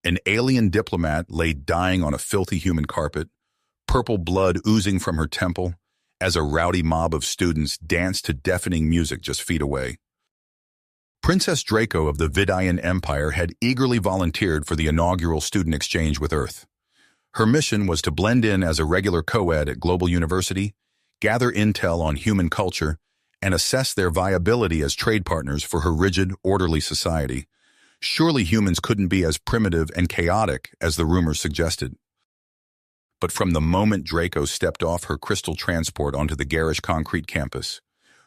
An alien diplomat lay dying on a filthy human carpet, purple blood oozing from her temple, as a rowdy mob of students danced to deafening music just feet away. Princess Draco of the Vidayan Empire had eagerly volunteered for the inaugural student exchange with Earth. Her mission was to blend in as a regular co-ed at Global University, gather intel on human culture, and assess their viability as trade partners for her rigid, orderly society. Surely humans couldn't be as primitive and chaotic as the rumors suggested. But from the moment Draco stepped off her crystal transport onto the garish concrete campus,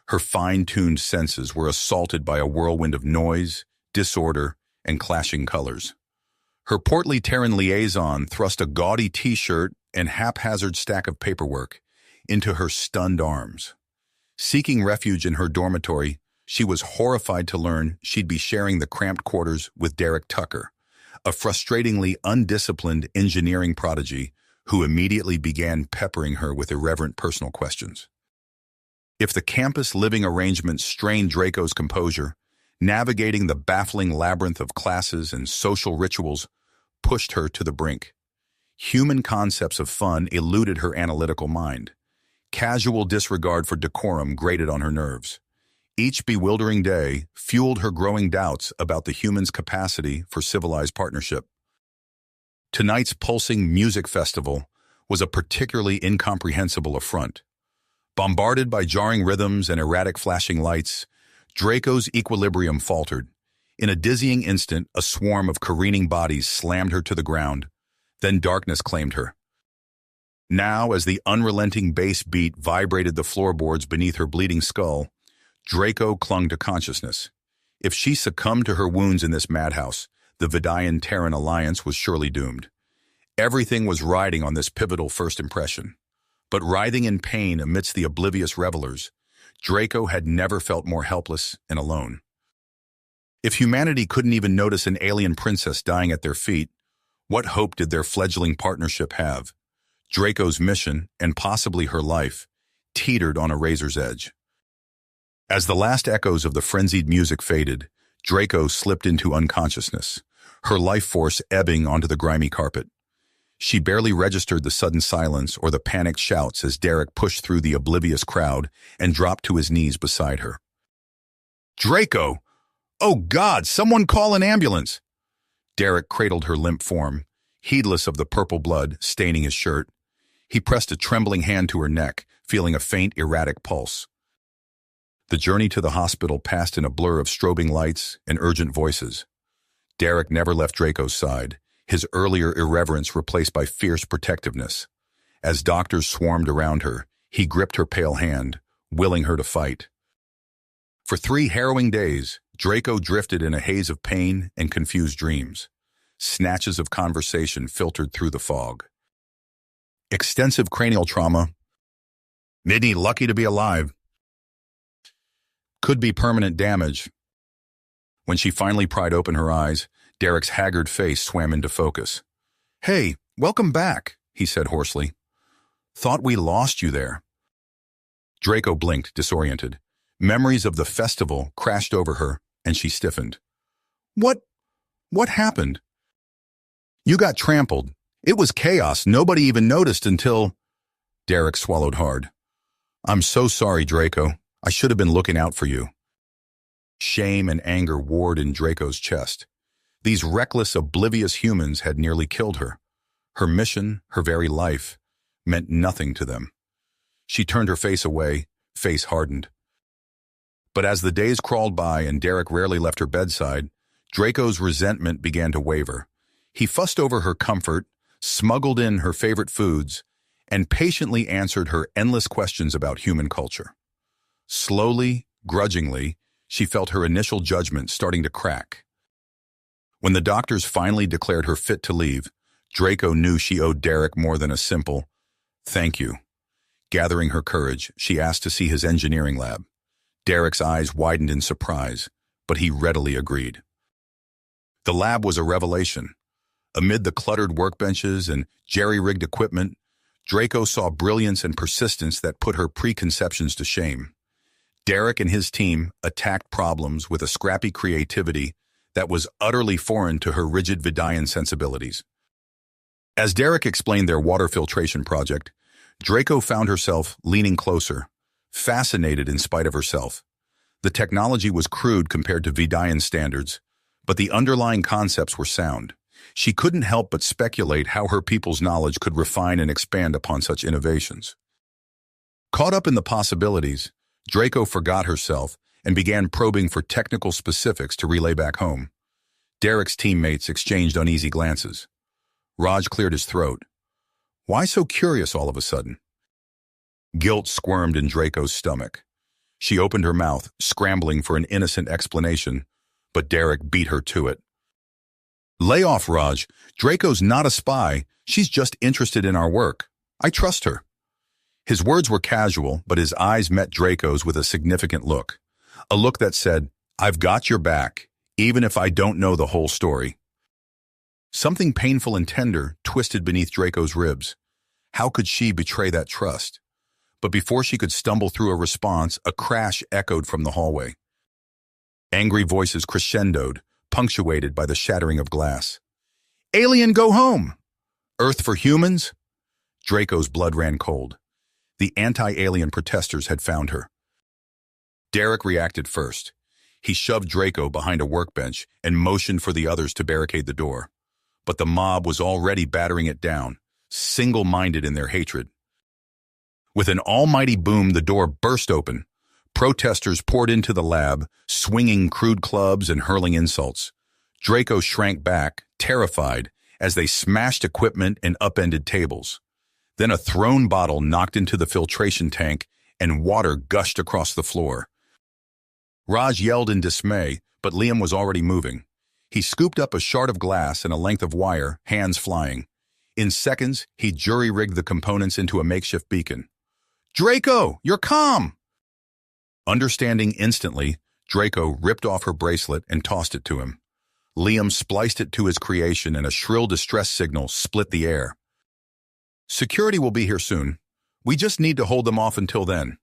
her fine-tuned senses were assaulted by a whirlwind of noise, disorder, and clashing colors. Her portly Terran liaison thrust a gaudy t-shirt and haphazard stack of paperwork into her stunned arms. Seeking refuge in her dormitory, she was horrified to learn she'd be sharing the cramped quarters with Derek Tucker, a frustratingly undisciplined engineering prodigy who immediately began peppering her with irreverent personal questions. If the campus living arrangement strained Draco's composure, navigating the baffling labyrinth of classes and social rituals pushed her to the brink. Human concepts of fun eluded her analytical mind. Casual disregard for decorum grated on her nerves. Each bewildering day fueled her growing doubts about the human's capacity for civilized partnership. Tonight's pulsing music festival was a particularly incomprehensible affront. Bombarded by jarring rhythms and erratic flashing lights, Draco's equilibrium faltered. In a dizzying instant, a swarm of careening bodies slammed her to the ground. Then darkness claimed her. Now, as the unrelenting bass beat vibrated the floorboards beneath her bleeding skull, Draco clung to consciousness. If she succumbed to her wounds in this madhouse, the Vidayan-Terran alliance was surely doomed. Everything was riding on this pivotal first impression. But writhing in pain amidst the oblivious revelers, Draco had never felt more helpless and alone. If humanity couldn't even notice an alien princess dying at their feet, what hope did their fledgling partnership have? Draco's mission, and possibly her life, teetered on a razor's edge. As the last echoes of the frenzied music faded, Draco slipped into unconsciousness, her life force ebbing onto the grimy carpet. She barely registered the sudden silence or the panicked shouts as Derek pushed through the oblivious crowd and dropped to his knees beside her. "Draco! Oh God, someone call an ambulance!" Derek cradled her limp form, heedless of the purple blood staining his shirt. He pressed a trembling hand to her neck, feeling a faint, erratic pulse. The journey to the hospital passed in a blur of strobing lights and urgent voices. Derek never left Draco's side, his earlier irreverence replaced by fierce protectiveness. As doctors swarmed around her, he gripped her pale hand, willing her to fight. For 3 harrowing days, Draco drifted in a haze of pain and confused dreams. Snatches of conversation filtered through the fog. Extensive cranial trauma. "Midney, lucky to be alive." Could be permanent damage. When she finally pried open her eyes, Derek's haggard face swam into focus. "Hey, welcome back," he said hoarsely. "Thought we lost you there." Draco blinked, disoriented. Memories of the festival crashed over her, and she stiffened. What happened?" "You got trampled. It was chaos. Nobody even noticed until—" Derek swallowed hard. "I'm so sorry, Draco. I should have been looking out for you." Shame and anger warred in Draco's chest. These reckless, oblivious humans had nearly killed her. Her mission, her very life, meant nothing to them. She turned her face away, face hardened. But as the days crawled by and Derek rarely left her bedside, Draco's resentment began to waver. He fussed over her comfort, smuggled in her favorite foods, and patiently answered her endless questions about human culture. Slowly, grudgingly, she felt her initial judgment starting to crack. When the doctors finally declared her fit to leave, Draco knew she owed Derek more than a simple, "Thank you." Gathering her courage, she asked to see his engineering lab. Derek's eyes widened in surprise, but he readily agreed. The lab was a revelation. Amid the cluttered workbenches and jerry-rigged equipment, Draco saw brilliance and persistence that put her preconceptions to shame. Derek and his team attacked problems with a scrappy creativity that was utterly foreign to her rigid Vidayan sensibilities. As Derek explained their water filtration project, Draco found herself leaning closer, fascinated in spite of herself. The technology was crude compared to Vidayan standards, but the underlying concepts were sound. She couldn't help but speculate how her people's knowledge could refine and expand upon such innovations. Caught up in the possibilities, Draco forgot herself and began probing for technical specifics to relay back home. Derek's teammates exchanged uneasy glances. Raj cleared his throat. Why so curious all of a sudden? Guilt squirmed in Draco's stomach. She opened her mouth, scrambling for an innocent explanation, but Derek beat her to it. Lay off, Raj. Draco's not a spy. She's just interested in our work. I trust her. His words were casual, but his eyes met Draco's with a significant look. A look that said, I've got your back, even if I don't know the whole story. Something painful and tender twisted beneath Draco's ribs. How could she betray that trust? But before she could stumble through a response, a crash echoed from the hallway. Angry voices crescendoed, punctuated by the shattering of glass. Alien, go home! Earth for humans? Draco's blood ran cold. The anti-alien protesters had found her. Derek reacted first. He shoved Draco behind a workbench and motioned for the others to barricade the door. But the mob was already battering it down, single-minded in their hatred. With an almighty boom, the door burst open. Protesters poured into the lab, swinging crude clubs and hurling insults. Draco shrank back, terrified, as they smashed equipment and upended tables. Then a thrown bottle knocked into the filtration tank and water gushed across the floor. Raj yelled in dismay, but Liam was already moving. He scooped up a shard of glass and a length of wire, hands flying. In seconds, he jury-rigged the components into a makeshift beacon. Draco, you're calm! Understanding instantly, Draco ripped off her bracelet and tossed it to him. Liam spliced it to his creation and a shrill distress signal split the air. Security will be here soon. We just need to hold them off until then.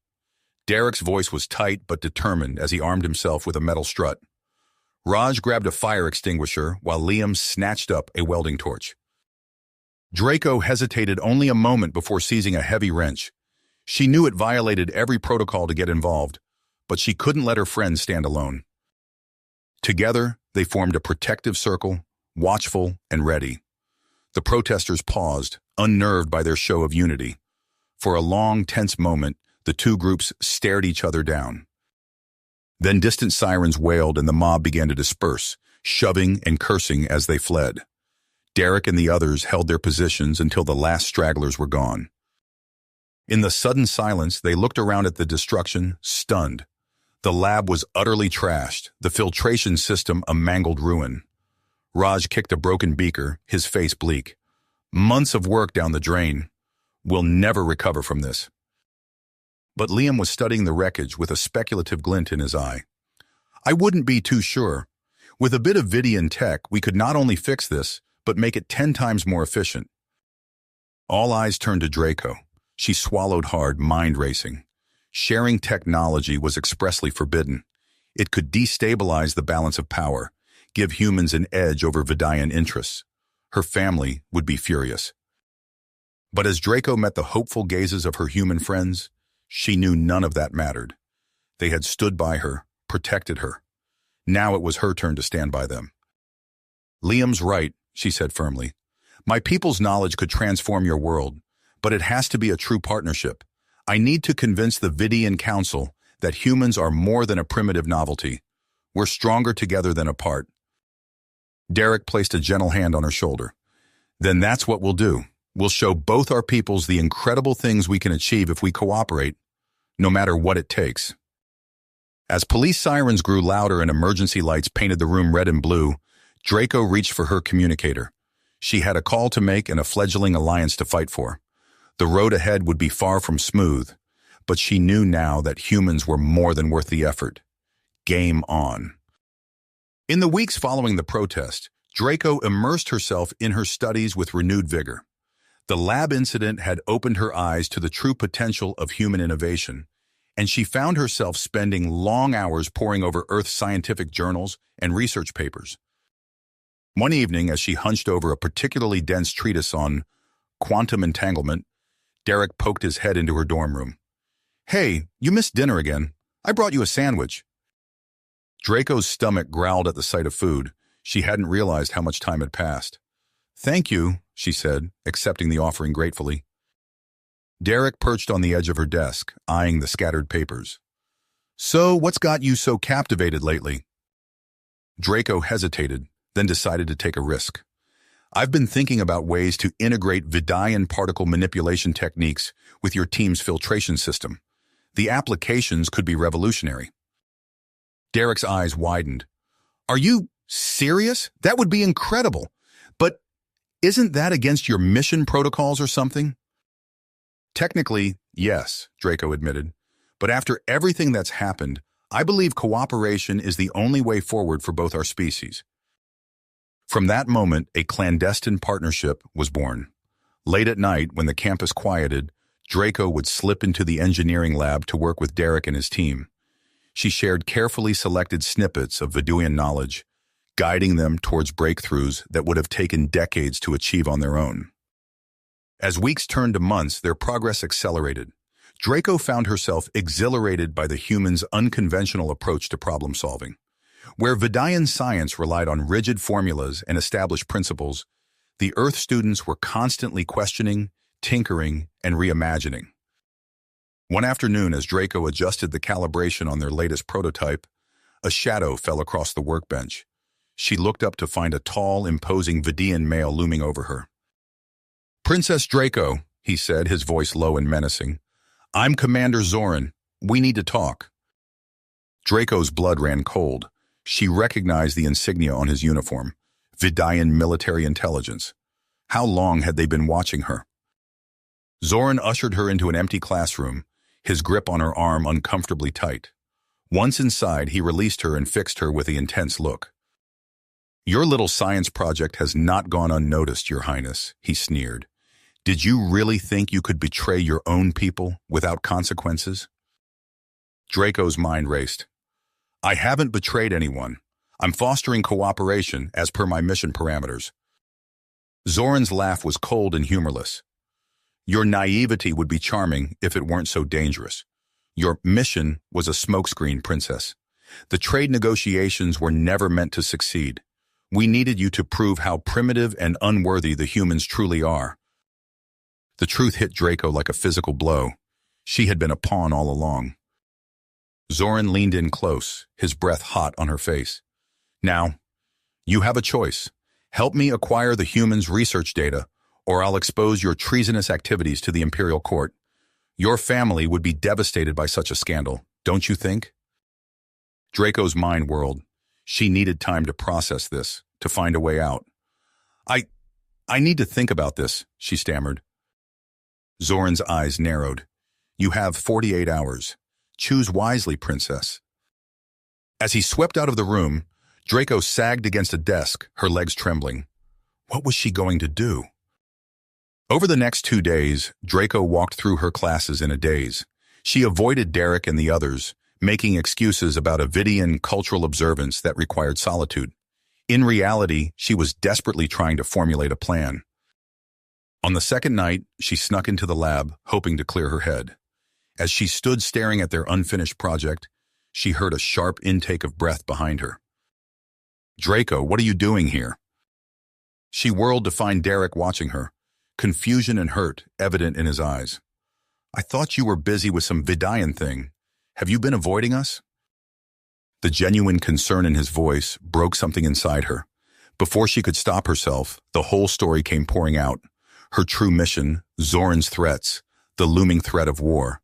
Derek's voice was tight but determined as he armed himself with a metal strut. Raj grabbed a fire extinguisher while Liam snatched up a welding torch. Draco hesitated only a moment before seizing a heavy wrench. She knew it violated every protocol to get involved, but she couldn't let her friends stand alone. Together, they formed a protective circle, watchful and ready. The protesters paused, unnerved by their show of unity. For a long, tense moment, the two groups stared each other down. Then distant sirens wailed and the mob began to disperse, shoving and cursing as they fled. Derek and the others held their positions until the last stragglers were gone. In the sudden silence, they looked around at the destruction, stunned. The lab was utterly trashed, the filtration system a mangled ruin. Raj kicked a broken beaker, his face bleak. Months of work down the drain. We'll never recover from this. But Liam was studying the wreckage with a speculative glint in his eye. I wouldn't be too sure. With a bit of Vidian tech, we could not only fix this, but make it 10 times more efficient. All eyes turned to Draco. She swallowed hard, mind racing. Sharing technology was expressly forbidden. It could destabilize the balance of power, give humans an edge over Vidayan interests. Her family would be furious. But as Draco met the hopeful gazes of her human friends, she knew none of that mattered. They had stood by her, protected her. Now it was her turn to stand by them. Liam's right, she said firmly. My people's knowledge could transform your world, but it has to be a true partnership. I need to convince the Vidian Council that humans are more than a primitive novelty. We're stronger together than apart. Derek placed a gentle hand on her shoulder. Then that's what we'll do. We'll show both our peoples the incredible things we can achieve if we cooperate, no matter what it takes. As police sirens grew louder and emergency lights painted the room red and blue, Draco reached for her communicator. She had a call to make and a fledgling alliance to fight for. The road ahead would be far from smooth, but she knew now that humans were more than worth the effort. Game on. In the weeks following the protest, Draco immersed herself in her studies with renewed vigor. The lab incident had opened her eyes to the true potential of human innovation, and she found herself spending long hours poring over Earth's scientific journals and research papers. One evening, as she hunched over a particularly dense treatise on quantum entanglement, Derek poked his head into her dorm room. "Hey, you missed dinner again. I brought you a sandwich." Draco's stomach growled at the sight of food. She hadn't realized how much time had passed. "Thank you," she said, accepting the offering gratefully. Derek perched on the edge of her desk, eyeing the scattered papers. "So, what's got you so captivated lately?" Draco hesitated, then decided to take a risk. "I've been thinking about ways to integrate Vidian particle manipulation techniques with your team's filtration system. The applications could be revolutionary." Derek's eyes widened. "Are you serious? That would be incredible. But isn't that against your mission protocols or something?" "Technically, yes," Draco admitted. "But after everything that's happened, I believe cooperation is the only way forward for both our species." From that moment, a clandestine partnership was born. Late at night, when the campus quieted, Draco would slip into the engineering lab to work with Derek and his team. She shared carefully selected snippets of Vidian knowledge, guiding them towards breakthroughs that would have taken decades to achieve on their own. As weeks turned to months, their progress accelerated. Draco found herself exhilarated by the humans' unconventional approach to problem solving. Where Vidian science relied on rigid formulas and established principles, the Earth students were constantly questioning, tinkering, and reimagining. One afternoon, as Draco adjusted the calibration on their latest prototype, a shadow fell across the workbench. She looked up to find a tall, imposing Vidian male looming over her. "Princess Draco," he said, his voice low and menacing. "I'm Commander Zoran. We need to talk." Draco's blood ran cold. She recognized the insignia on his uniform, Vidian military intelligence. How long had they been watching her? Zoran ushered her into an empty classroom, his grip on her arm uncomfortably tight. Once inside, he released her and fixed her with an intense look. "Your little science project has not gone unnoticed, Your Highness," he sneered. "Did you really think you could betray your own people without consequences?" Draco's mind raced. "I haven't betrayed anyone. I'm fostering cooperation as per my mission parameters." Zoran's laugh was cold and humorless. "Your naivety would be charming if it weren't so dangerous. Your mission was a smokescreen, Princess. The trade negotiations were never meant to succeed. We needed you to prove how primitive and unworthy the humans truly are." The truth hit Draco like a physical blow. She had been a pawn all along. Zoran leaned in close, his breath hot on her face. "Now, you have a choice. Help me acquire the humans' research data, or I'll expose your treasonous activities to the Imperial Court. Your family would be devastated by such a scandal, don't you think?" Draco's mind whirled. She needed time to process this, to find a way out. I need to think about this," she stammered. Zoran's eyes narrowed. "You have 48 hours. Choose wisely, Princess." As he swept out of the room, Draco sagged against a desk, her legs trembling. What was she going to do? Over the next 2 days, Draco walked through her classes in a daze. She avoided Derek and the others, making excuses about a Vidian cultural observance that required solitude. In reality, she was desperately trying to formulate a plan. On the second night, she snuck into the lab, hoping to clear her head. As she stood staring at their unfinished project, she heard a sharp intake of breath behind her. "Draco, what are you doing here?" She whirled to find Derek watching her, confusion and hurt evident in his eyes. "I thought you were busy with some Vidian thing. Have you been avoiding us?" The genuine concern in his voice broke something inside her. Before she could stop herself, the whole story came pouring out. Her true mission, Zoran's threats, the looming threat of war.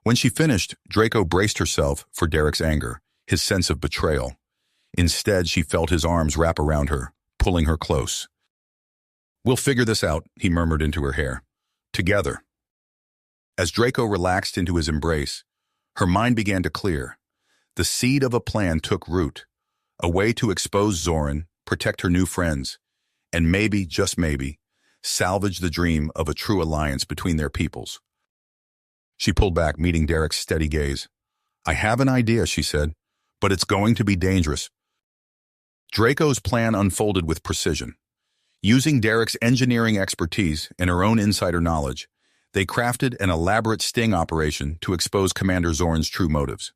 When she finished, Draco braced herself for Derek's anger, his sense of betrayal. Instead, she felt his arms wrap around her, pulling her close. "We'll figure this out," he murmured into her hair. "Together." As Draco relaxed into his embrace, her mind began to clear. The seed of a plan took root, a way to expose Zoran, protect her new friends, and maybe, just maybe, salvage the dream of a true alliance between their peoples. She pulled back, meeting Derek's steady gaze. I have an idea, she said, but it's going to be dangerous. Draco's plan unfolded with precision. Using Derek's engineering expertise and her own insider knowledge, they crafted an elaborate sting operation to expose Commander Zorn's true motives.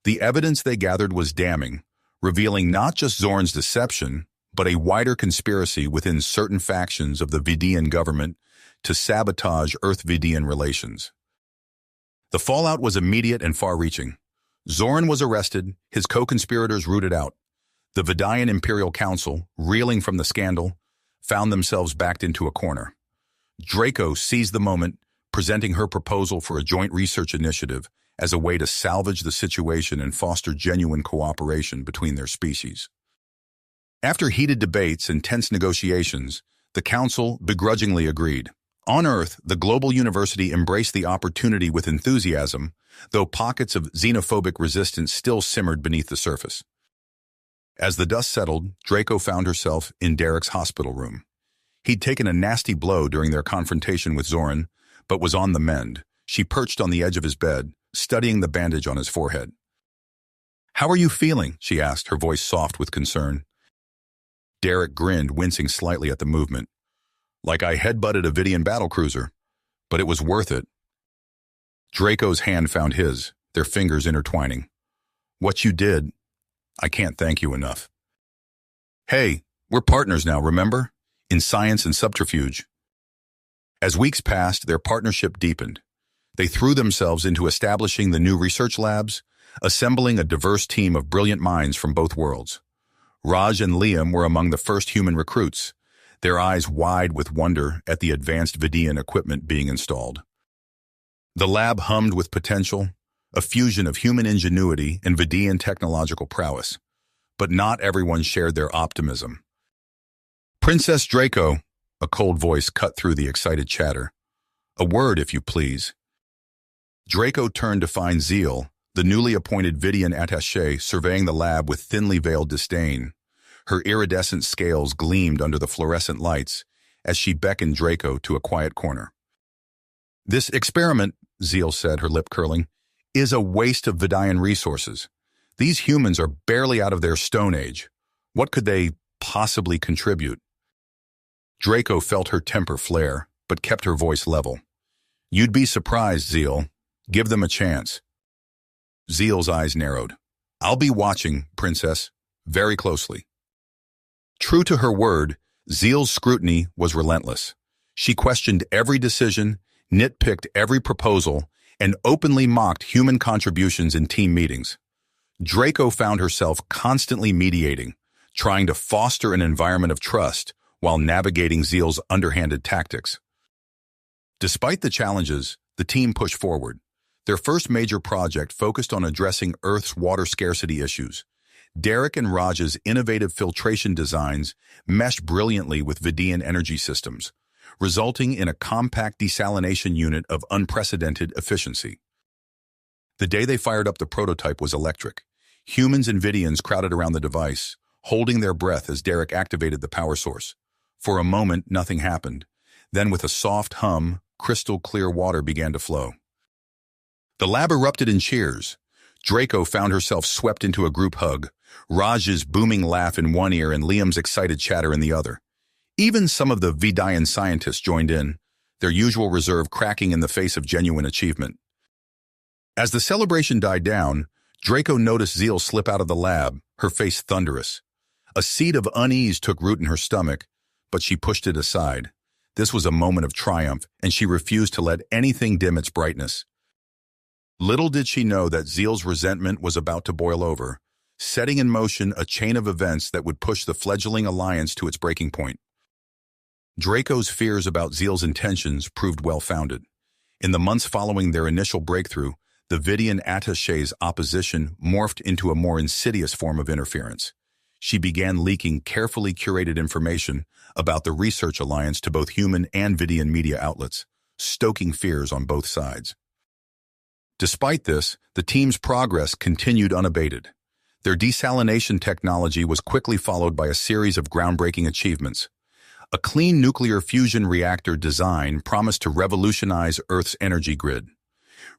The evidence they gathered was damning, revealing not just Zorn's deception, but a wider conspiracy within certain factions of the Vidian government to sabotage Earth-Vidian relations. The fallout was immediate and far-reaching. Zorn was arrested, his co-conspirators rooted out. The Vidian Imperial Council, reeling from the scandal, found themselves backed into a corner. Draco seized the moment, presenting her proposal for a joint research initiative as a way to salvage the situation and foster genuine cooperation between their species. After heated debates and tense negotiations, the Council begrudgingly agreed. On Earth, the global university embraced the opportunity with enthusiasm, though pockets of xenophobic resistance still simmered beneath the surface. As the dust settled, Draco found herself in Derek's hospital room. He'd taken a nasty blow during their confrontation with Zorn, but was on the mend. She perched on the edge of his bed, studying the bandage on his forehead. "How are you feeling?" she asked, her voice soft with concern. Derek grinned, wincing slightly at the movement. "Like I headbutted a Vidian battlecruiser, but it was worth it." Draco's hand found his, their fingers intertwining. "What you did, I can't thank you enough." "Hey, we're partners now, remember? In science and subterfuge." As weeks passed, their partnership deepened. They threw themselves into establishing the new research labs, assembling a diverse team of brilliant minds from both worlds. Raj and Liam were among the first human recruits, their eyes wide with wonder at the advanced Vidian equipment being installed. The lab hummed with potential, a fusion of human ingenuity and Vidian technological prowess. But not everyone shared their optimism. "Princess Draco," a cold voice cut through the excited chatter. "A word, if you please." Draco turned to find Zeal, the newly appointed Vidian attaché, surveying the lab with thinly veiled disdain. Her iridescent scales gleamed under the fluorescent lights as she beckoned Draco to a quiet corner. "This experiment," Zeal said, her lip curling, "is a waste of Vidian resources. These humans are barely out of their Stone Age. What could they possibly contribute?" Draco felt her temper flare, but kept her voice level. "You'd be surprised, Zeal. Give them a chance." Zeal's eyes narrowed. "I'll be watching, Princess, very closely." True to her word, Zeal's scrutiny was relentless. She questioned every decision, nitpicked every proposal, and openly mocked human contributions in team meetings. Draco found herself constantly mediating, trying to foster an environment of trust while navigating Zeal's underhanded tactics. Despite the challenges, the team pushed forward. Their first major project focused on addressing Earth's water scarcity issues. Derek and Raj's innovative filtration designs meshed brilliantly with Vidian energy systems, resulting in a compact desalination unit of unprecedented efficiency. The day they fired up the prototype was electric. Humans and Vidians crowded around the device, holding their breath as Derek activated the power source. For a moment, nothing happened. Then, with a soft hum, crystal-clear water began to flow. The lab erupted in cheers. Draco found herself swept into a group hug, Raj's booming laugh in one ear and Liam's excited chatter in the other. Even some of the Vidian scientists joined in, their usual reserve cracking in the face of genuine achievement. As the celebration died down, Draco noticed Zeal slip out of the lab, her face thunderous. A seed of unease took root in her stomach, but she pushed it aside. This was a moment of triumph, and she refused to let anything dim its brightness. Little did she know that Zeal's resentment was about to boil over, setting in motion a chain of events that would push the fledgling alliance to its breaking point. Draco's fears about Zeal's intentions proved well-founded. In the months following their initial breakthrough, the Vidian attaché's opposition morphed into a more insidious form of interference. She began leaking carefully curated information about the research alliance to both human and Vidian media outlets, stoking fears on both sides. Despite this, the team's progress continued unabated. Their desalination technology was quickly followed by a series of groundbreaking achievements. A clean nuclear fusion reactor design promised to revolutionize Earth's energy grid.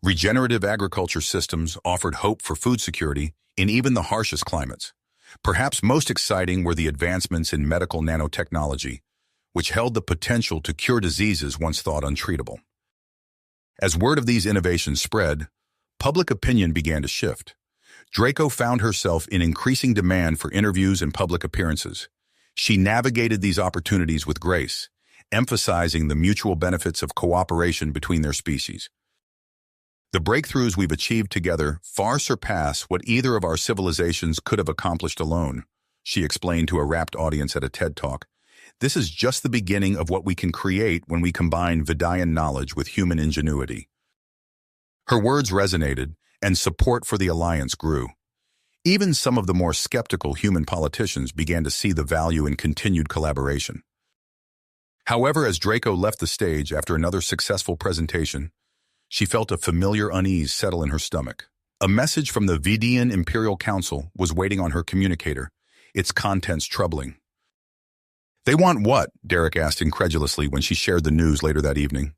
Regenerative agriculture systems offered hope for food security in even the harshest climates. Perhaps most exciting were the advancements in medical nanotechnology, which held the potential to cure diseases once thought untreatable. As word of these innovations spread, public opinion began to shift. Draco found herself in increasing demand for interviews and public appearances. She navigated these opportunities with grace, emphasizing the mutual benefits of cooperation between their species. The breakthroughs we've achieved together far surpass what either of our civilizations could have accomplished alone, she explained to a rapt audience at a TED Talk. This is just the beginning of what we can create when we combine Vidayan knowledge with human ingenuity. Her words resonated, and support for the alliance grew. Even some of the more skeptical human politicians began to see the value in continued collaboration. However, as Draco left the stage after another successful presentation, she felt a familiar unease settle in her stomach. A message from the Vidayan Imperial Council was waiting on her communicator, its contents troubling. "They want what?" Derek asked incredulously when she shared the news later that evening.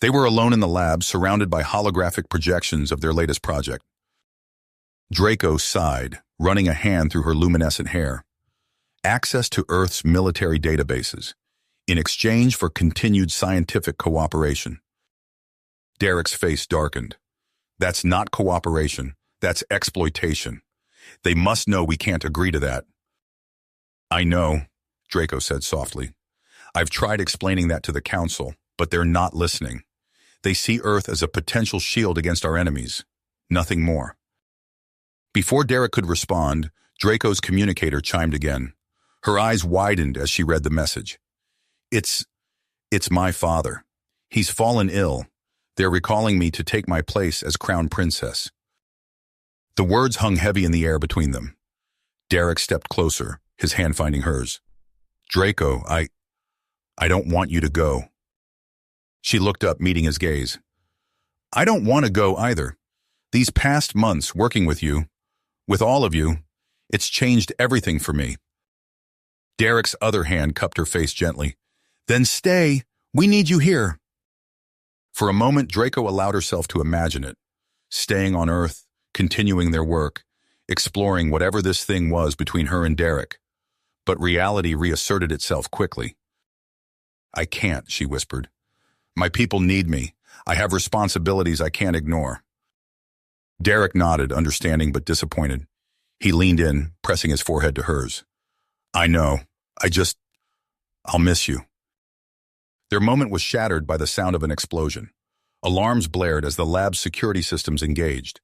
They were alone in the lab, surrounded by holographic projections of their latest project. Draco sighed, running a hand through her luminescent hair. Access to Earth's military databases, in exchange for continued scientific cooperation. Derek's face darkened. "That's not cooperation, that's exploitation. They must know we can't agree to that." "I know," Draco said softly. "I've tried explaining that to the Council, but they're not listening. They see Earth as a potential shield against our enemies, nothing more." Before Derek could respond, Draco's communicator chimed again. Her eyes widened as she read the message. It's my father. He's fallen ill. They're recalling me to take my place as crown princess." The words hung heavy in the air between them. Derek stepped closer, his hand finding hers. "Draco, I don't want you to go." She looked up, meeting his gaze. "I don't want to go either. These past months working with you, with all of you, it's changed everything for me." Derek's other hand cupped her face gently. "Then stay. We need you here." For a moment, Draco allowed herself to imagine it, staying on Earth, continuing their work, exploring whatever this thing was between her and Derek. But reality reasserted itself quickly. "I can't," she whispered. "My people need me. I have responsibilities I can't ignore." Derek nodded, understanding but disappointed. He leaned in, pressing his forehead to hers. "I know. I'll miss you." Their moment was shattered by the sound of an explosion. Alarms blared as the lab's security systems engaged.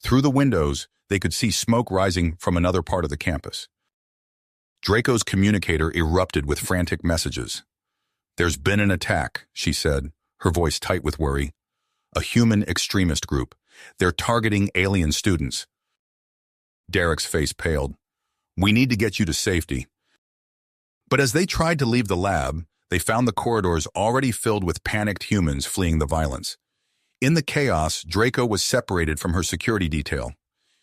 Through the windows, they could see smoke rising from another part of the campus. Draco's communicator erupted with frantic messages. "There's been an attack," she said, her voice tight with worry. "A human extremist group. They're targeting alien students." Derek's face paled. "We need to get you to safety." But as they tried to leave the lab, they found the corridors already filled with panicked humans fleeing the violence. In the chaos, Draco was separated from her security detail.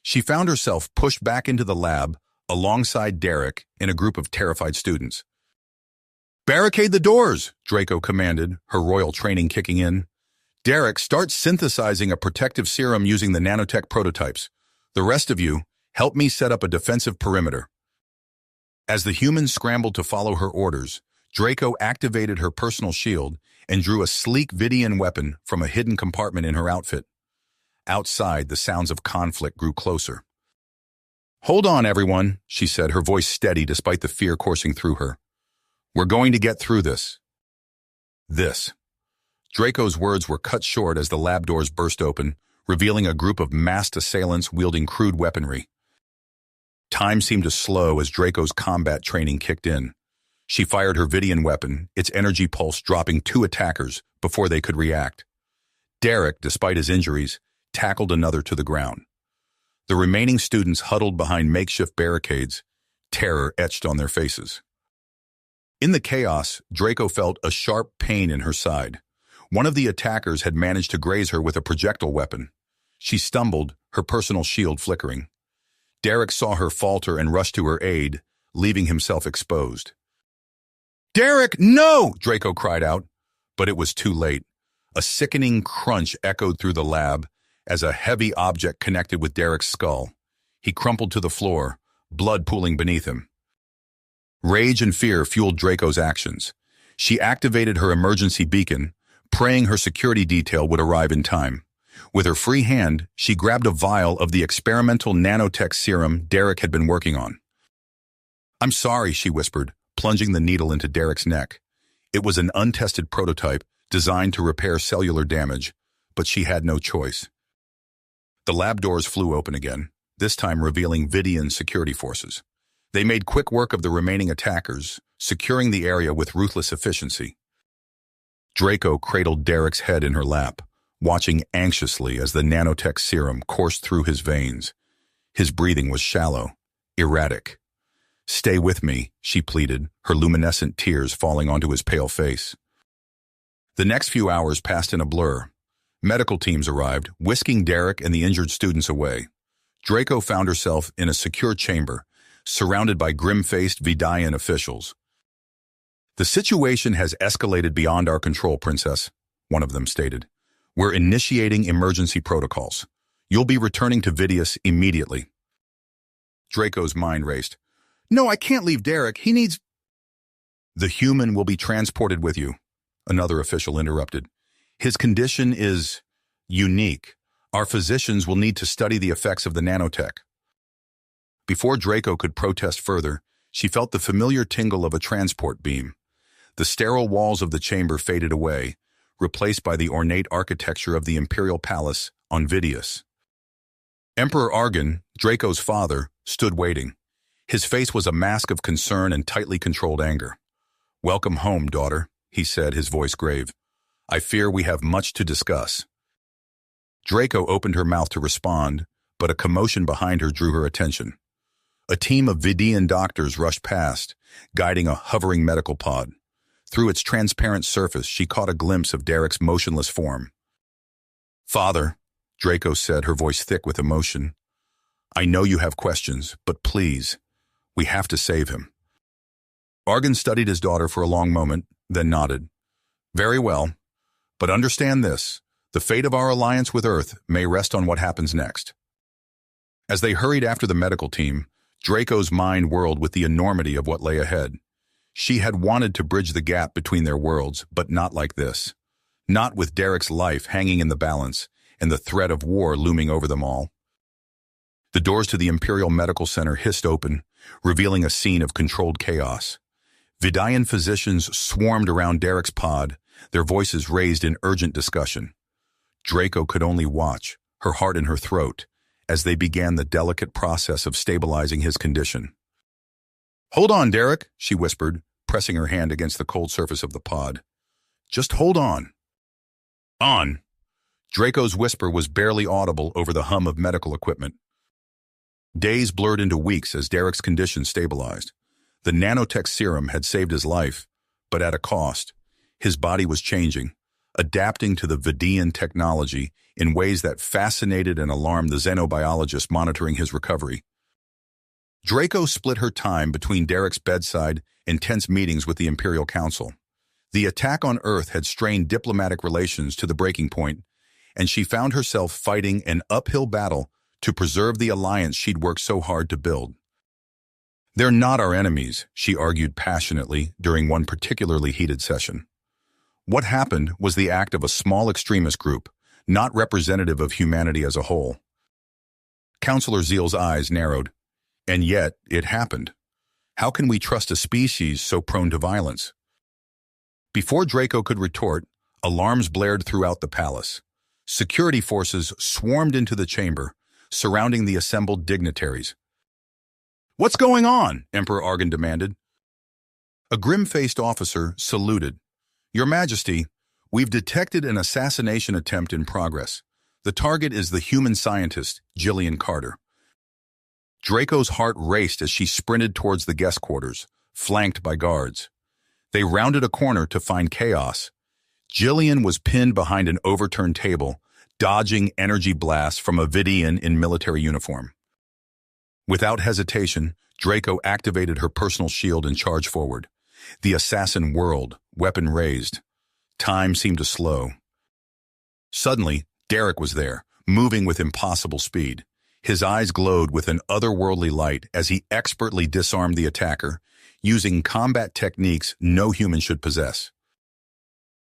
She found herself pushed back into the lab, alongside Derek and a group of terrified students. "Barricade the doors," Draco commanded, her royal training kicking in. "Derek, start synthesizing a protective serum using the nanotech prototypes. The rest of you, help me set up a defensive perimeter." As the humans scrambled to follow her orders, Draco activated her personal shield and drew a sleek Vidayan weapon from a hidden compartment in her outfit. Outside, the sounds of conflict grew closer. "Hold on, everyone," she said, her voice steady despite the fear coursing through her. "We're going to get through this." Draco's words were cut short as the lab doors burst open, revealing a group of masked assailants wielding crude weaponry. Time seemed to slow as Draco's combat training kicked in. She fired her Vidayan weapon, its energy pulse dropping 2 attackers before they could react. Derek, despite his injuries, tackled another to the ground. The remaining students huddled behind makeshift barricades, terror etched on their faces. In the chaos, Draco felt a sharp pain in her side. One of the attackers had managed to graze her with a projectile weapon. She stumbled, her personal shield flickering. Derek saw her falter and rushed to her aid, leaving himself exposed. "Derek, no!" Draco cried out, but it was too late. A sickening crunch echoed through the lab as a heavy object connected with Derek's skull. He crumpled to the floor, blood pooling beneath him. Rage and fear fueled Draco's actions. She activated her emergency beacon, praying her security detail would arrive in time. With her free hand, she grabbed a vial of the experimental nanotech serum Derek had been working on. "I'm sorry," she whispered, plunging the needle into Derek's neck. It was an untested prototype designed to repair cellular damage, but she had no choice. The lab doors flew open again, this time revealing Vidian security forces. They made quick work of the remaining attackers, securing the area with ruthless efficiency. Draco cradled Derek's head in her lap, watching anxiously as the nanotech serum coursed through his veins. His breathing was shallow, erratic. "Stay with me," she pleaded, her luminescent tears falling onto his pale face. The next few hours passed in a blur. Medical teams arrived, whisking Derek and the injured students away. Draco found herself in a secure chamber, surrounded by grim-faced Vidian officials. "The situation has escalated beyond our control, Princess," one of them stated. "We're initiating emergency protocols. You'll be returning to Vidius immediately." Draco's mind raced. "No, I can't leave Derek. He needs—" "The human will be transported with you," another official interrupted. "His condition is unique. Our physicians will need to study the effects of the nanotech." Before Draco could protest further, she felt the familiar tingle of a transport beam. The sterile walls of the chamber faded away, replaced by the ornate architecture of the Imperial Palace on Vidius. Emperor Argon, Draco's father, stood waiting. His face was a mask of concern and tightly controlled anger. "Welcome home, daughter," he said, his voice grave. "I fear we have much to discuss." Draco opened her mouth to respond, but a commotion behind her drew her attention. A team of Vidian doctors rushed past, guiding a hovering medical pod. Through its transparent surface, she caught a glimpse of Derek's motionless form. "Father," Draco said, her voice thick with emotion, "I know you have questions, but please, we have to save him." Argon studied his daughter for a long moment, then nodded. "Very well, but understand this. The fate of our alliance with Earth may rest on what happens next." As they hurried after the medical team, Draco's mind whirled with the enormity of what lay ahead. She had wanted to bridge the gap between their worlds, but not like this. Not with Derek's life hanging in the balance and the threat of war looming over them all. The doors to the Imperial Medical Center hissed open, revealing a scene of controlled chaos. Vidian physicians swarmed around Derek's pod, their voices raised in urgent discussion. Draco could only watch, her heart in her throat, as they began the delicate process of stabilizing his condition. "Hold on, Derek," she whispered, pressing her hand against the cold surface of the pod. "Just hold on." "On." Draco's whisper was barely audible over the hum of medical equipment. Days blurred into weeks as Derek's condition stabilized. The nanotech serum had saved his life, but at a cost. His body was changing, adapting to the Vidian technology in ways that fascinated and alarmed the xenobiologist monitoring his recovery. Draco split her time between Derek's bedside and tense meetings with the Imperial Council. The attack on Earth had strained diplomatic relations to the breaking point, and she found herself fighting an uphill battle to preserve the alliance she'd worked so hard to build. "They're not our enemies," she argued passionately during one particularly heated session. What happened was the act of a small extremist group, not representative of humanity as a whole. Counselor Zeal's eyes narrowed. And yet, it happened. How can we trust a species so prone to violence? Before Draco could retort, alarms blared throughout the palace. Security forces swarmed into the chamber, surrounding the assembled dignitaries. "What's going on?" Emperor Argon demanded. A grim-faced officer saluted. "Your Majesty, we've detected an assassination attempt in progress. The target is the human scientist, Jillian Carter." Draco's heart raced as she sprinted towards the guest quarters, flanked by guards. They rounded a corner to find chaos. Jillian was pinned behind an overturned table, dodging energy blasts from a Vidian in military uniform. Without hesitation, Draco activated her personal shield and charged forward. The assassin whirled, weapon raised. Time seemed to slow. Suddenly, Derek was there, moving with impossible speed. His eyes glowed with an otherworldly light as he expertly disarmed the attacker, using combat techniques no human should possess.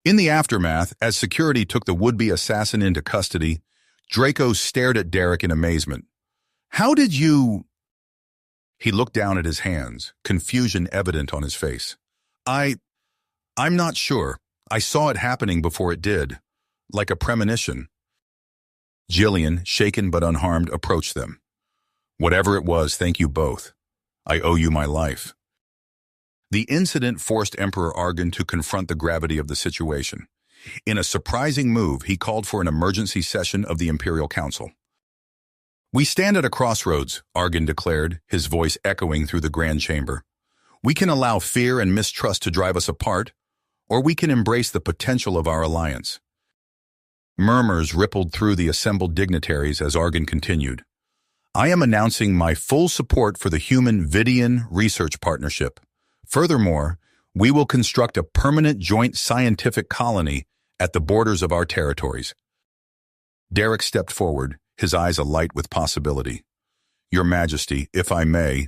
In the aftermath, as security took the would-be assassin into custody, Draco stared at Derek in amazement. "How did you—" He looked down at his hands, confusion evident on his face. I'm not sure. I saw it happening before it did. Like a premonition." Jillian, shaken but unharmed, approached them. "Whatever it was, thank you both. I owe you my life." The incident forced Emperor Argon to confront the gravity of the situation. In a surprising move, he called for an emergency session of the Imperial Council. "We stand at a crossroads," Argon declared, his voice echoing through the Grand Chamber. "We can allow fear and mistrust to drive us apart, or we can embrace the potential of our alliance." Murmurs rippled through the assembled dignitaries as Argon continued. "I am announcing my full support for the Human-Vidian Research Partnership. Furthermore, we will construct a permanent joint scientific colony at the borders of our territories." Derek stepped forward, his eyes alight with possibility. "Your Majesty, if I may,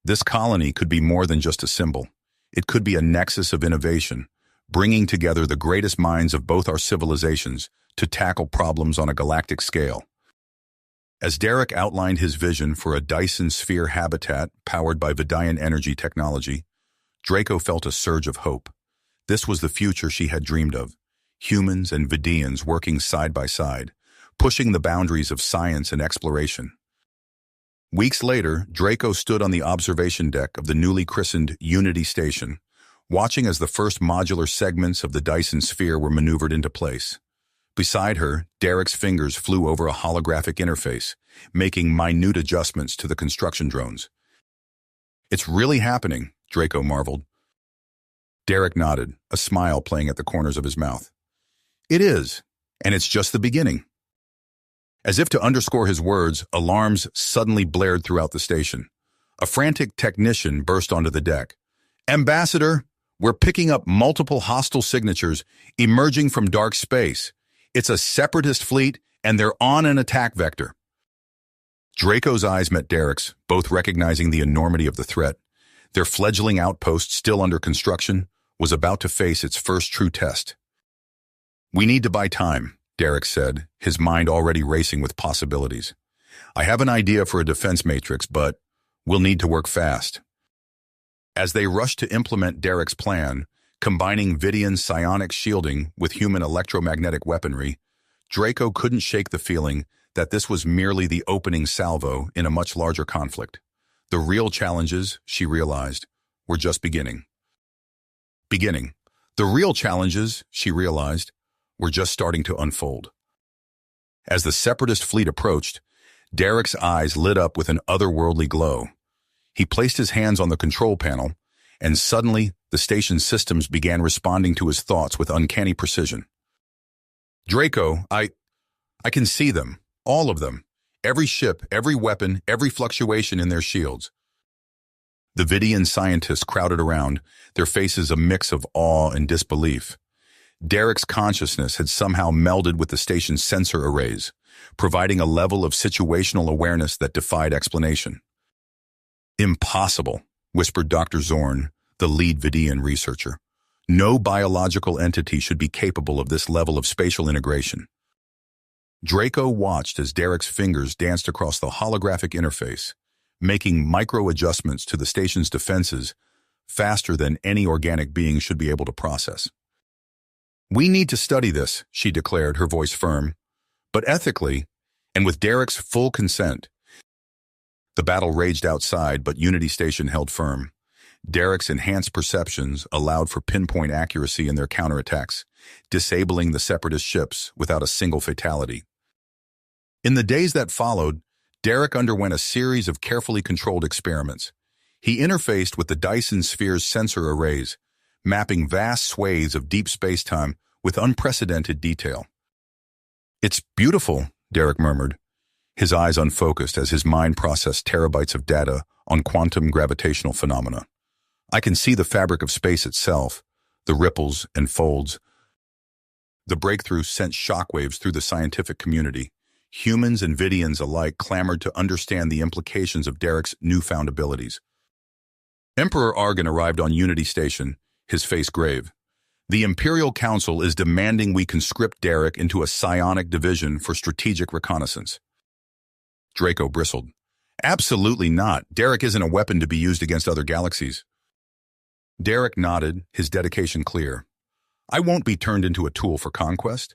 this colony could be more than just a symbol. It could be a nexus of innovation, bringing together the greatest minds of both our civilizations to tackle problems on a galactic scale." As Derek outlined his vision for a Dyson sphere habitat powered by Vidian energy technology, Draco felt a surge of hope. This was the future she had dreamed of, humans and Vidians working side by side, pushing the boundaries of science and exploration. Weeks later, Draco stood on the observation deck of the newly christened Unity Station, watching as the first modular segments of the Dyson sphere were maneuvered into place. Beside her, Derek's fingers flew over a holographic interface, making minute adjustments to the construction drones. "It's really happening," Draco marveled. Derek nodded, a smile playing at the corners of his mouth. "It is, and it's just the beginning." As if to underscore his words, alarms suddenly blared throughout the station. A frantic technician burst onto the deck. "Ambassador, we're picking up multiple hostile signatures emerging from dark space. It's a separatist fleet, and they're on an attack vector." Draco's eyes met Derek's, both recognizing the enormity of the threat. Their fledgling outpost, still under construction, was about to face its first true test. "We need to buy time," Derek said, his mind already racing with possibilities. "I have an idea for a defense matrix, but we'll need to work fast." As they rushed to implement Derek's plan, combining Vidian psionic shielding with human electromagnetic weaponry, Draco couldn't shake the feeling that this was merely the opening salvo in a much larger conflict. The real challenges, she realized, were just beginning. The real challenges, she realized, were just starting to unfold. As the separatist fleet approached, Derek's eyes lit up with an otherworldly glow. He placed his hands on the control panel, and suddenly the station's systems began responding to his thoughts with uncanny precision. "Draco, I can see them, all of them. Every ship, every weapon, every fluctuation in their shields." The Vidian scientists crowded around, their faces a mix of awe and disbelief. Derek's consciousness had somehow melded with the station's sensor arrays, providing a level of situational awareness that defied explanation. "Impossible," whispered Dr. Zorn, the lead Vidian researcher. "No biological entity should be capable of this level of spatial integration." Draco watched as Derek's fingers danced across the holographic interface, making micro-adjustments to the station's defenses faster than any organic being should be able to process. "We need to study this," she declared, her voice firm. "But ethically, and with Derek's full consent." The battle raged outside, but Unity Station held firm. Derek's enhanced perceptions allowed for pinpoint accuracy in their counterattacks, disabling the separatist ships without a single fatality. In the days that followed, Derek underwent a series of carefully controlled experiments. He interfaced with the Dyson sphere's sensor arrays, mapping vast swathes of deep space-time with unprecedented detail. "It's beautiful," Derek murmured, his eyes unfocused as his mind processed terabytes of data on quantum gravitational phenomena. "I can see the fabric of space itself, the ripples and folds, The breakthrough sent shockwaves through the scientific community. Humans and Vidians alike clamored to understand the implications of Derek's newfound abilities. Emperor Argon arrived on Unity Station, his face grave. The Imperial Council is demanding we conscript Derek into a psionic division for strategic reconnaissance. Draco bristled. Absolutely not. Derek isn't a weapon to be used against other galaxies. Derek nodded, his dedication clear. I won't be turned into a tool for conquest.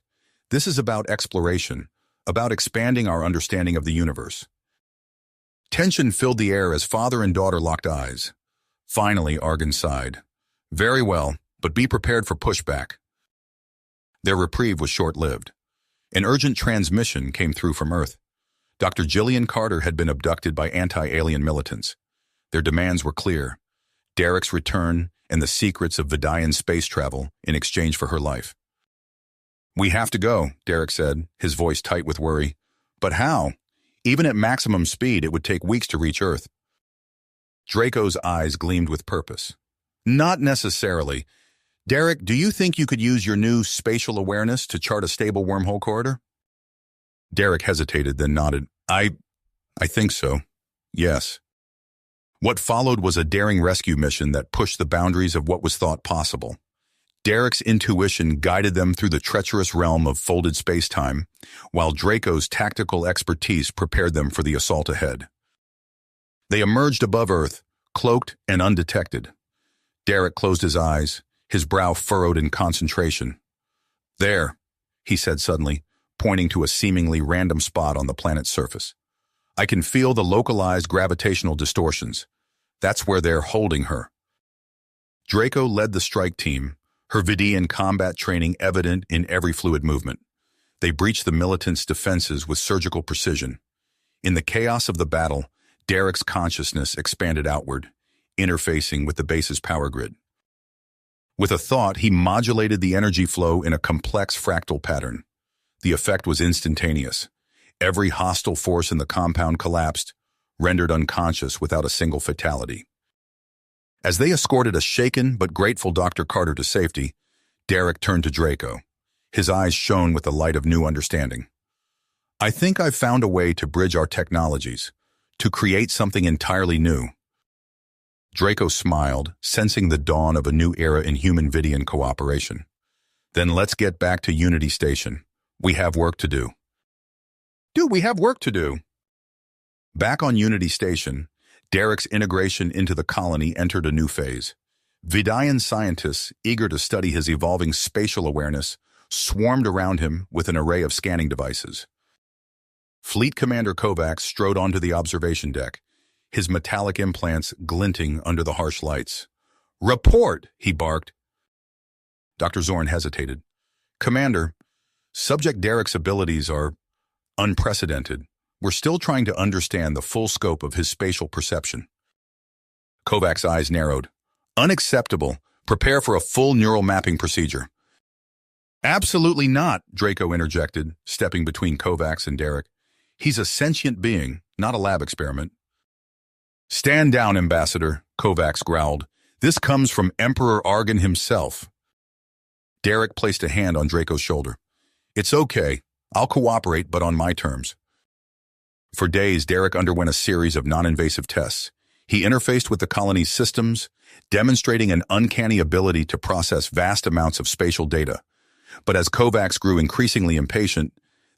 This is about exploration, about expanding our understanding of the universe. Tension filled the air as father and daughter locked eyes. Finally, Argon sighed. Very well, but be prepared for pushback. Their reprieve was short-lived. An urgent transmission came through from Earth. Dr. Jillian Carter had been abducted by anti-alien militants. Their demands were clear. Derek's return and the secrets of Vidian space travel in exchange for her life. We have to go, Derek said, his voice tight with worry. But how? Even at maximum speed, it would take weeks to reach Earth. Draco's eyes gleamed with purpose. Not necessarily. Derek, do you think you could use your new spatial awareness to chart a stable wormhole corridor? Derek hesitated, then nodded. I think so. Yes. What followed was a daring rescue mission that pushed the boundaries of what was thought possible. Derek's intuition guided them through the treacherous realm of folded space-time, while Draco's tactical expertise prepared them for the assault ahead. They emerged above Earth, cloaked and undetected. Derek closed his eyes, his brow furrowed in concentration. There, he said suddenly, pointing to a seemingly random spot on the planet's surface. I can feel the localized gravitational distortions. That's where they're holding her. Draco led the strike team, her Vidian combat training evident in every fluid movement. They breached the militants' defenses with surgical precision. In the chaos of the battle, Derek's consciousness expanded outward, interfacing with the base's power grid. With a thought, he modulated the energy flow in a complex fractal pattern. The effect was instantaneous. Every hostile force in the compound collapsed, rendered unconscious without a single fatality. As they escorted a shaken but grateful Dr. Carter to safety, Derek turned to Draco. His eyes shone with the light of new understanding. I think I've found a way to bridge our technologies, to create something entirely new. Draco smiled, sensing the dawn of a new era in human-Vidian cooperation. Then let's get back to Unity Station. We have work to do. We have work to do. Back on Unity Station, Derek's integration into the colony entered a new phase. Vidian scientists, eager to study his evolving spatial awareness, swarmed around him with an array of scanning devices. Fleet Commander Kovacs strode onto the observation deck, his metallic implants glinting under the harsh lights. Report, he barked. Dr. Zorn hesitated. Commander, Subject Derek's abilities are unprecedented. We're still trying to understand the full scope of his spatial perception. Kovacs' eyes narrowed. Unacceptable. Prepare for a full neural mapping procedure. Absolutely not, Draco interjected, stepping between Kovacs and Derek. He's a sentient being, not a lab experiment. Stand down, Ambassador, Kovacs growled. This comes from Emperor Argon himself. Derek placed a hand on Draco's shoulder. It's okay. I'll cooperate, but on my terms. For days, Derek underwent a series of non-invasive tests. He interfaced with the colony's systems, demonstrating an uncanny ability to process vast amounts of spatial data. But as Kovacs grew increasingly impatient,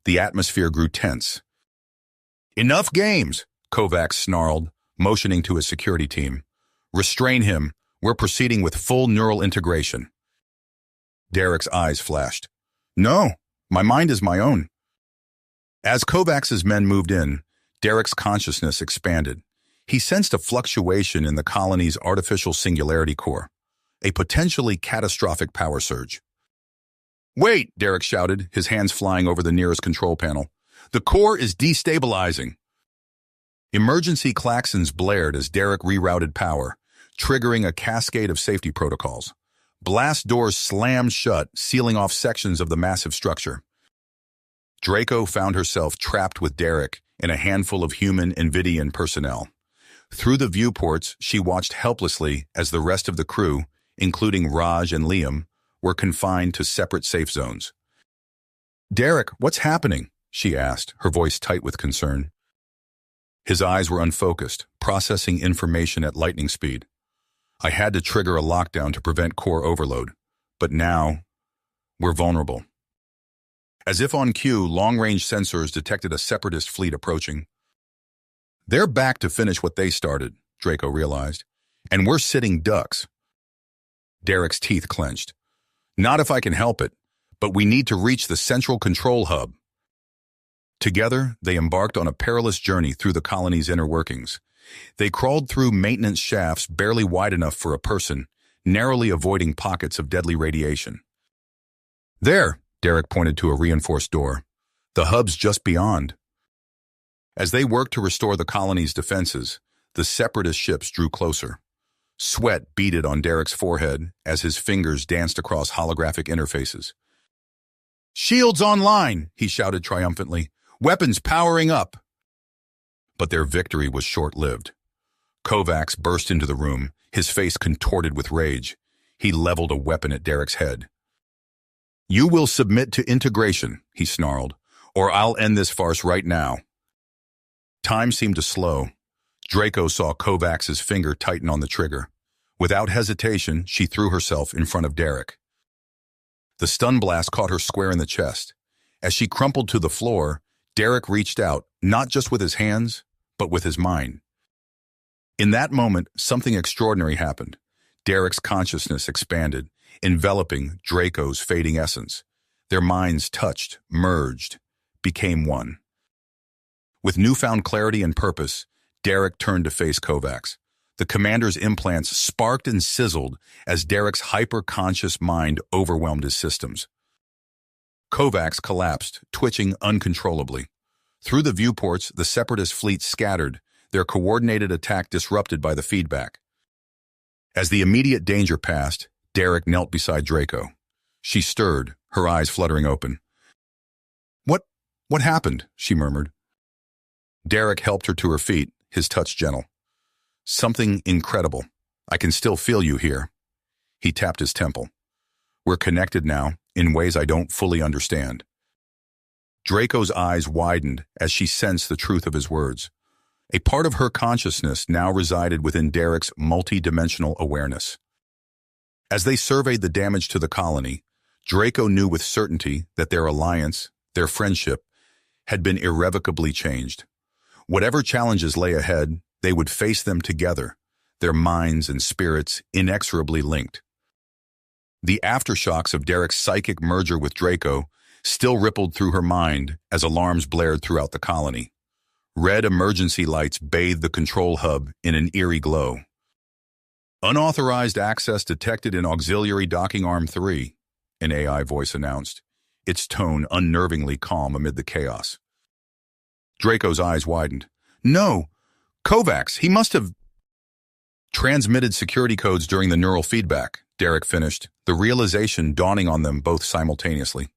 the atmosphere grew tense. Enough games, Kovacs snarled, motioning to his security team. Restrain him. We're proceeding with full neural integration. Derek's eyes flashed. No, my mind is my own. As Kovacs' men moved in, Derek's consciousness expanded. He sensed a fluctuation in the colony's artificial singularity core, a potentially catastrophic power surge. Wait, Derek shouted, his hands flying over the nearest control panel. The core is destabilizing. Emergency klaxons blared as Derek rerouted power, triggering a cascade of safety protocols. Blast doors slammed shut, sealing off sections of the massive structure. Draco found herself trapped with Derek and a handful of human and Vidian personnel. Through the viewports, she watched helplessly as the rest of the crew, including Raj and Liam, were confined to separate safe zones. "Derek, what's happening?" she asked, her voice tight with concern. His eyes were unfocused, processing information at lightning speed. "I had to trigger a lockdown to prevent core overload. But now, we're vulnerable." As if on cue, long-range sensors detected a separatist fleet approaching. "They're back to finish what they started," Draco realized. "And we're sitting ducks." Derek's teeth clenched. "Not if I can help it, but we need to reach the central control hub." Together, they embarked on a perilous journey through the colony's inner workings. They crawled through maintenance shafts barely wide enough for a person, narrowly avoiding pockets of deadly radiation. "There," Derek pointed to a reinforced door. "The hub's just beyond." As they worked to restore the colony's defenses, the separatist ships drew closer. Sweat beaded on Derek's forehead as his fingers danced across holographic interfaces. "Shields online!" he shouted triumphantly. "Weapons powering up!" But their victory was short-lived. Kovacs burst into the room, his face contorted with rage. He leveled a weapon at Derek's head. "You will submit to integration," he snarled, "or I'll end this farce right now." Time seemed to slow. Draco saw Kovacs' finger tighten on the trigger. Without hesitation, she threw herself in front of Derek. The stun blast caught her square in the chest. As she crumpled to the floor, Derek reached out, not just with his hands, but with his mind. In that moment, something extraordinary happened. Derek's consciousness expanded, enveloping Draco's fading essence. Their minds touched, merged, became one. With newfound clarity and purpose, Derek turned to face Kovacs. The commander's implants sparked and sizzled as Derek's hyper-conscious mind overwhelmed his systems. Kovacs collapsed, twitching uncontrollably. Through the viewports, the separatist fleet scattered, their coordinated attack disrupted by the feedback. As the immediate danger passed, Derek knelt beside Draco. She stirred, her eyes fluttering open. What happened?" she murmured. Derek helped her to her feet, his touch gentle. "Something incredible. I can still feel you here." He tapped his temple. "We're connected now, in ways I don't fully understand." Draco's eyes widened as she sensed the truth of his words. A part of her consciousness now resided within Derek's multi-dimensional awareness. As they surveyed the damage to the colony, Draco knew with certainty that their alliance, their friendship, had been irrevocably changed. Whatever challenges lay ahead, they would face them together, their minds and spirits inexorably linked. The aftershocks of Derek's psychic merger with Draco still rippled through her mind as alarms blared throughout the colony. Red emergency lights bathed the control hub in an eerie glow. "Unauthorized access detected in Auxiliary Docking Arm 3, an AI voice announced, its tone unnervingly calm amid the chaos. Draco's eyes widened. "No! Kovacs, he must have transmitted security codes during the neural feedback," Derek finished, the realization dawning on them both simultaneously.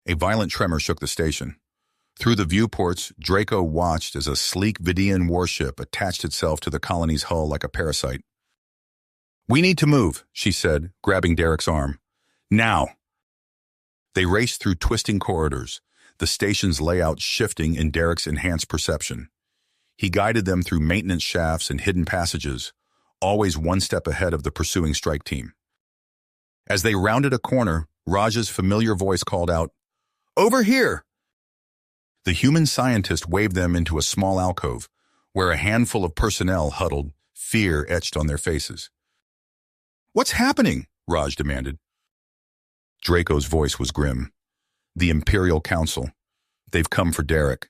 A violent tremor shook the station. Through the viewports, Draco watched as a sleek Vidian warship attached itself to the colony's hull like a parasite. "We need to move," she said, grabbing Derek's arm. "Now!" They raced through twisting corridors, the station's layout shifting in Derek's enhanced perception. He guided them through maintenance shafts and hidden passages, always one step ahead of the pursuing strike team. As they rounded a corner, Raj's familiar voice called out, "Over here!" The human scientist waved them into a small alcove, where a handful of personnel huddled, fear etched on their faces. "What's happening?" Raj demanded. Draco's voice was grim. "The Imperial Council. They've come for Derek."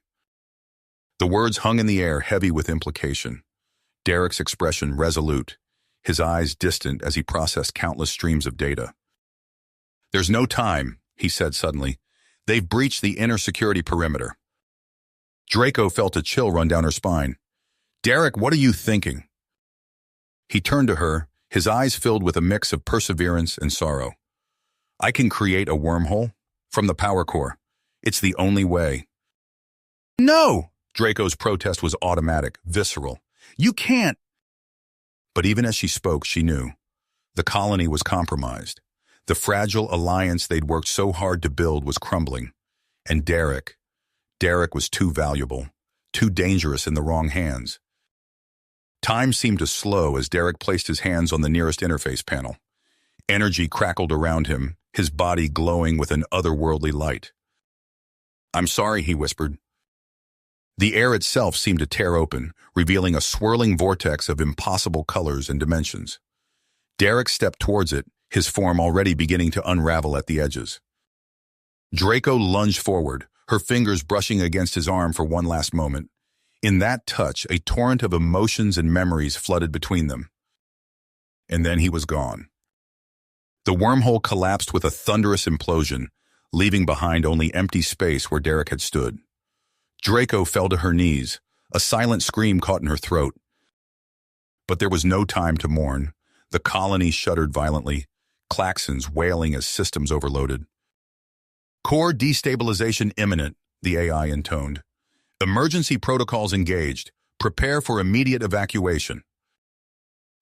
The words hung in the air, heavy with implication. Derek's expression resolute, his eyes distant as he processed countless streams of data. "There's no time," he said suddenly. "They've breached the inner security perimeter." Draco felt a chill run down her spine. "Derek, what are you thinking?" He turned to her, his eyes filled with a mix of perseverance and sorrow. "I can create a wormhole from the power core. It's the only way." "No!" Draco's protest was automatic, visceral. "You can't!" But even as she spoke, she knew. The colony was compromised. The fragile alliance they'd worked so hard to build was crumbling. And Derek was too valuable, too dangerous in the wrong hands. Time seemed to slow as Derek placed his hands on the nearest interface panel. Energy crackled around him, his body glowing with an otherworldly light. "I'm sorry," he whispered. The air itself seemed to tear open, revealing a swirling vortex of impossible colors and dimensions. Derek stepped towards it, his form already beginning to unravel at the edges. Draco lunged forward, her fingers brushing against his arm for one last moment. In that touch, a torrent of emotions and memories flooded between them. And then he was gone. The wormhole collapsed with a thunderous implosion, leaving behind only empty space where Derek had stood. Draco fell to her knees. A silent scream caught in her throat. But there was no time to mourn. The colony shuddered violently, claxons wailing as systems overloaded. "Core destabilization imminent," the AI intoned. "Emergency protocols engaged. Prepare for immediate evacuation."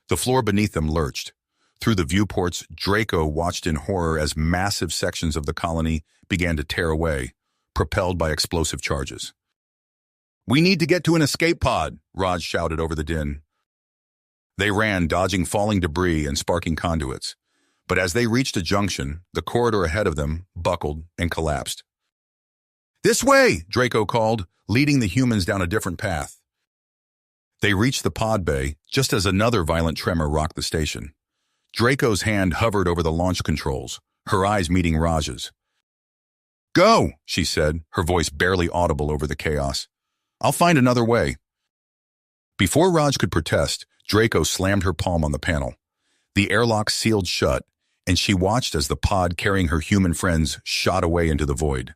The floor beneath them lurched. Through the viewports, Draco watched in horror as massive sections of the colony began to tear away, propelled by explosive charges. "We need to get to an escape pod," Raj shouted over the din. They ran, dodging falling debris and sparking conduits. But as they reached a junction, the corridor ahead of them buckled and collapsed. "This way!" Draco called, leading the humans down a different path. They reached the pod bay just as another violent tremor rocked the station. Draco's hand hovered over the launch controls, her eyes meeting Raj's. "Go," she said, her voice barely audible over the chaos. "I'll find another way." Before Raj could protest, Draco slammed her palm on the panel. The airlock sealed shut, and she watched as the pod carrying her human friends shot away into the void.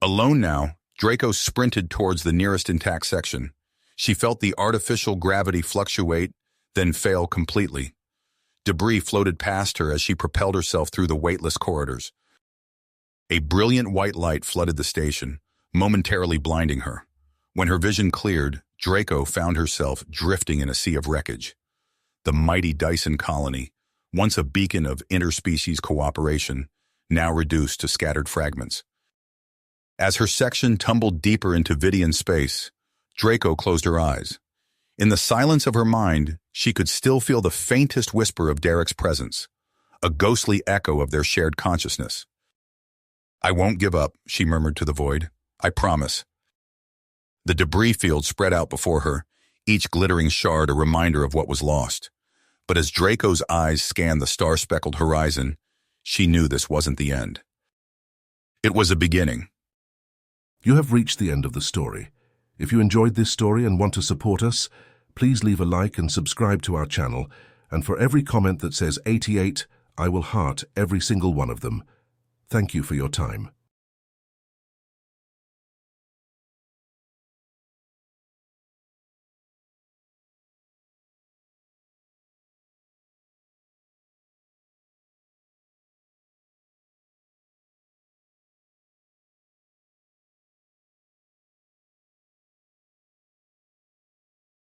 Alone now, Draco sprinted towards the nearest intact section. She felt the artificial gravity fluctuate, then fail completely. Debris floated past her as she propelled herself through the weightless corridors. A brilliant white light flooded the station, momentarily blinding her. When her vision cleared, Draco found herself drifting in a sea of wreckage. The mighty Dyson colony, once a beacon of interspecies cooperation, now reduced to scattered fragments. As her section tumbled deeper into Vidian space, Draco closed her eyes. In the silence of her mind, she could still feel the faintest whisper of Derek's presence, a ghostly echo of their shared consciousness. "I won't give up," she murmured to the void. "I promise." The debris field spread out before her, each glittering shard a reminder of what was lost. But as Draco's eyes scanned the star-speckled horizon, she knew this wasn't the end. It was a beginning. You have reached the end of the story. If you enjoyed this story and want to support us, please leave a like and subscribe to our channel, and for every comment that says 88, I will heart every single one of them. Thank you for your time.